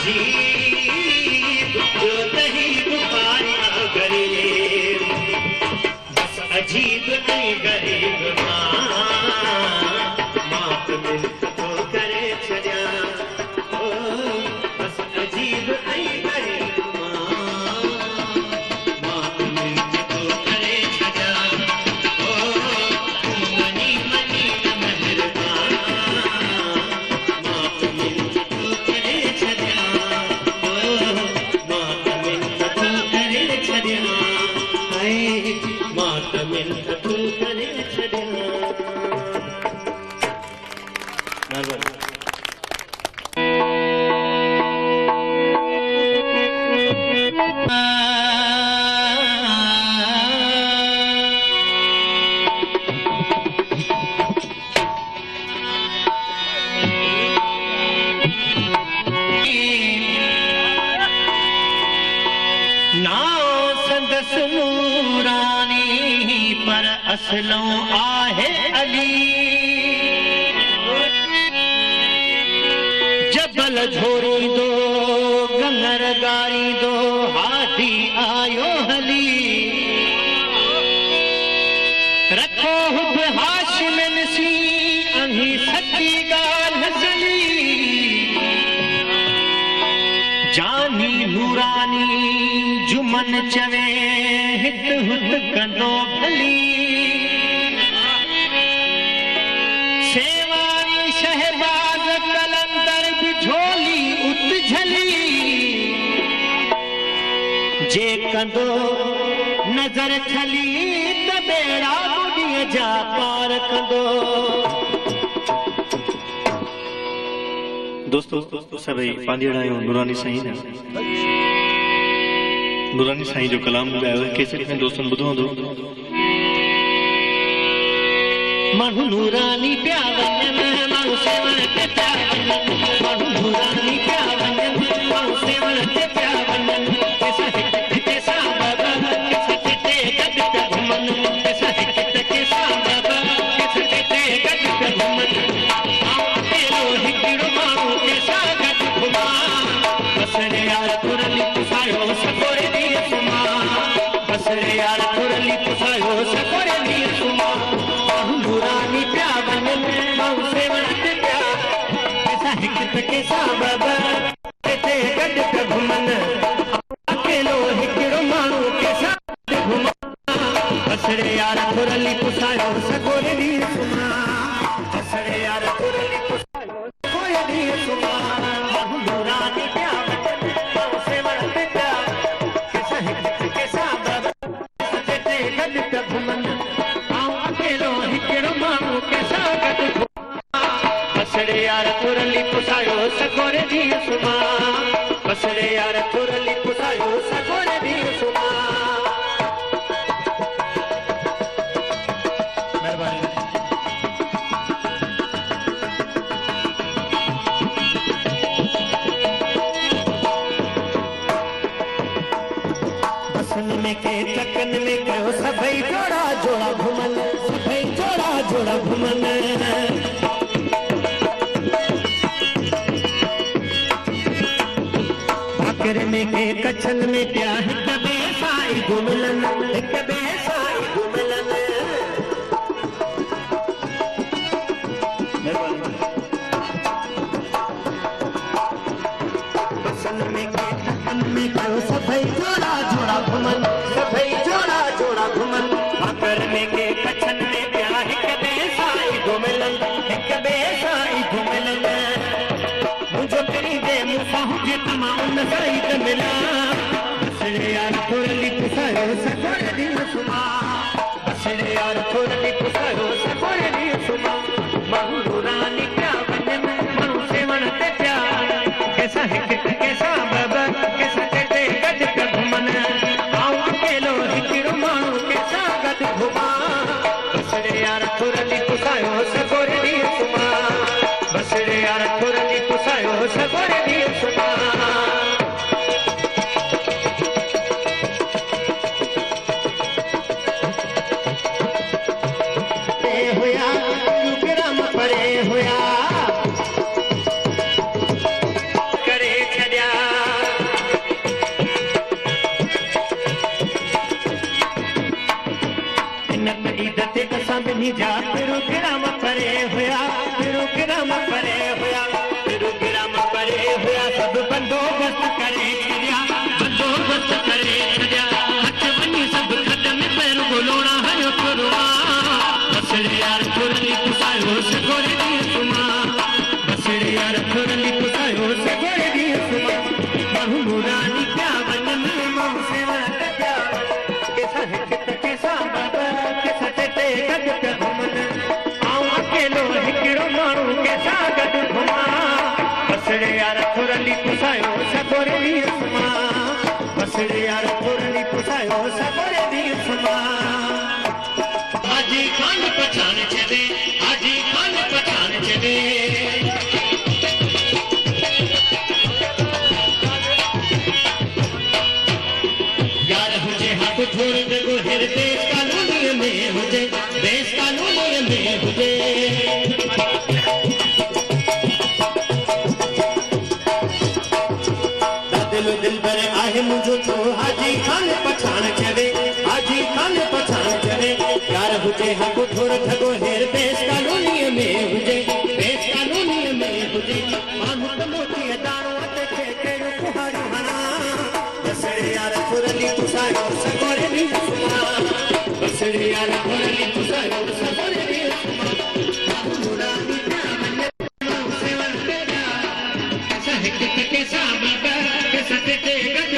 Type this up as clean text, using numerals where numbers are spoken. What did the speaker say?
अजीब जो नहीं पाया गरीब, बस अजीब नहीं गरीब माप में तो करे छड़िया, बस अजीब नहीं गरीब माप में तो करे छड़िया, मनी मनी मेहरबान माप में तो करे छड़िया, माप में तो करे छड़िया, हाय माप में तो करे छड़िया। नाओ संदस नूरानी पर असलों आहे अली, जबल झोरी दो गंगर गारी दो हाथी आयो हली, रखो हुब हाशिमन सी अही सच्ची गाल हसली, जानी नूरानी जुमन चवे हित हुत कंदो भली, सेवानी शहबाज कलंदर बिझोली उत झली, जे कंदो नजर छली त बेड़ा बुढ़ीअ जा पार कंदो। दोस्तों सभई पंहिंजे आहियूं नूरानी साईं न, नूरानी साईं जो कलाम ॿुधायो केसर में दोस्तनि ॿुधो हूंदो। माण्हू नूरानी पिया वञनि, माण्हू सेवण ते पिया वञनि, माण्हू नूरानी पिया वञनि, माण्हू सेवण ते पिया वञनि, केसा हिक ते केसा बाबा केसा ते गॾु पिया घुमनि, केसा हिक ते केसा बाबा केसा ते गॾु पिया घुमनि, आऊं अकेलो हिकिड़ो माण्हू केसा गॾु घुमां, बसरे यार तुरली पुसायो सकोरे ॾींहुं सुम्हां, बसरे यार तुरली पुसायो सकोरे ॾींहुं सुम्हां, माण्हू नूरानी पिया वञनि, माण्हू सेवण ते पिया, केसा हिक ते केसा बाबा ते गॾु पिया घुमनि, अकेलो हिकिड़ो माण्हू केसा गॾु घुमां, बसरे यार तुरली पुसायो सकोरे ॾींहुं सुम्हां, बसरे यार तुरली पुसायो सकोरे ॾींहुं सुम्हां, माण्हू नूरानी पिया वञनि, माण्हू सेवण ते पिया, केसा हिक ते केसा बाबा ते गॾु पिया घुमनि, आऊं अकेलो हिकिड़ो माण्हू केसा गॾु घुमां, बसरे यार तुरली पुसायो सकोरे ॾींहुं सुम्हां, बसरे यार तुरली पुसायो सकोरे ॾींहुं सुम्हां। महिरबानी। बसन में के चकन में कयो सभई जोड़ा जोड़ा घुमन, सभई जोड़ा जोड़ा घुमन, भाकर में के कच्छन में पिया हिक ॿिए सां ई घुमलन, हिक ॿिए सां ई घुमलन। बसन में के चकन में कयो सभई जोड़ा जोड़ा घुमन, सभई जोड़ा जोड़ा घुमन, भाकर में के कच्छन में पिया हिक ॿिए सां ई घुमलन, हिक ॿिए सां ई घुमलन। मुंहिंजो करी दे मूंसां हुजे त मां उन सां ई त मिलां, बसरे यार थोरली पुसायो सकोरे ॾींहुं सुम्हां, बसरे यार थोरली पुसायो सकोरे ॾींहुं सुम्हां, माण्हू नूरानी पिया वञनि, माण्हू सेवण ते पिया, केसा हिक ते केसा बाबा केसा ते गॾु पिया घुमनि, आऊं अकेलो हिकिड़ो माण्हू केसा गॾु घुमां, बसरे यार थोरली पुसायो सकोरे ॾींहुं सुम्हां, बसरे यार थोरली पुसायो सकोरे ॾींहुं सुम्हां। परे हुया करे छॾिया ते कसमनी जा प्रोग्राम परे होया प्रोग्राम परे होया प्रोग्राम परे होया सब बंदोबस्त करे छड़िया बंदोबस्त करे छड़िया हथ वनी सब खदम पैर बोलोना है खुरवा बसड़े यार खुरली पुसायो सगोरे दी सुमा बसड़े यार खुरली पुसायो सगोरे दी सुमा महू नूरानी क्या वनन महू सेवा क्या कैसा है कित कैसा बाबा कैसा ते गद पे घुमन आऊं अकेलो हिकड़ो माण्हू कैसा गद घुमा बसड़े यार खुरली पुसायो सगोरे दी सुमा बसड़े यार खुरली पुसायो सगोरे दी सुमा आजी खान पहचान छदे आजी खान पहचान छदे यार हुजे हक छोड़ दे गोहर देश कानूनी में हुजे देश कानूनी में हुजे दिल दिल पर आहे मुझो तो हाजी खान पहचान छदे हाजी खान पहचान छदे यार हुजे हक छोड़ थगो हेर देश कानूनी में हुजे देश कानूनी में हुजे मानू कमोती दारो देखे केड़ो कुहारी हना बसड़े यार खुरली पुसायो सगोरे दी सुमा बसड़े यार खुरली पुसायो सगोरे दी सुमा नूरानी प्यावन सेवन तेरा कैसा हिक कैसा बाबा कैसा ते गद